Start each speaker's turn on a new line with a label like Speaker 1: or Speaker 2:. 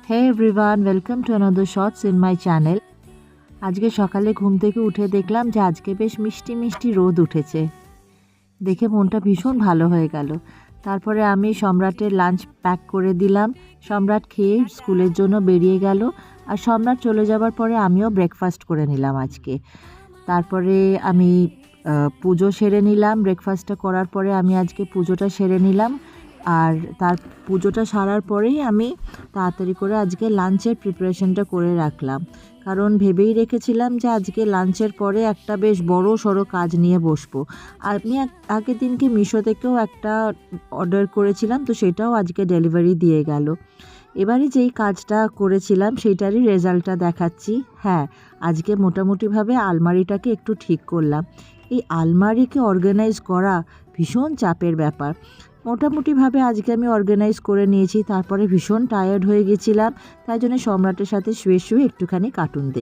Speaker 1: Hey everyone, welcome to another shorts in my channel. আজকে সকালে ঘুম থেকে উঠে দেখলাম যে আজকে বেশ মিষ্টি মিষ্টি রোদ উঠেছে। দেখে মনটা ভীষণ ভালো হয়ে গেল। তারপরে আমি সম্রাটের লাঞ্চ প্যাক করে দিলাম। সম্রাট খেয়ে স্কুলের জন্য বেরিয়ে গেল। আর সম্রাট চলে যাবার পরে আমিও ব্রেকফাস্ট করে নিলাম আজকে। তারপরে আমি পুজো সেরে নিলাম। ব্রেকফাস্টটা করার পরে আমি আজকে পুজোটা সেরে নিলাম। আর তার পুজোটা সারার পরেই আমি তাড়াতাড়ি করে আজকে লাঞ্চের প্রিপারেশনটা করে রাখলাম, কারণ ভেবেই রেখেছিলাম যে আজকে লাঞ্চের পরে একটা বেশ বড় সড়ো কাজ নিয়ে বসবো। আমি আগের দিনকে মিশো থেকেও একটা অর্ডার করেছিলাম, তো সেটাও আজকে ডেলিভারি দিয়ে গেল। এবারে যেই কাজটা করেছিলাম সেইটারই রেজাল্টটা দেখাচ্ছি। হ্যাঁ, আজকে মোটামুটিভাবে আলমারিটাকে একটু ঠিক করলাম। এই আলমারিকে অর্গানাইজ করা ভীষণ চাপের ব্যাপার। মোটামুটিভাবে আজকে আমি অর্গানাইজ করে নিয়েছি। তারপরে ভীষণ টায়ার্ড হয়ে গেছিলাম, তাই জন্য সম্রাটের সাথে শুয়ে শুয়ে একটুখানি কার্টুন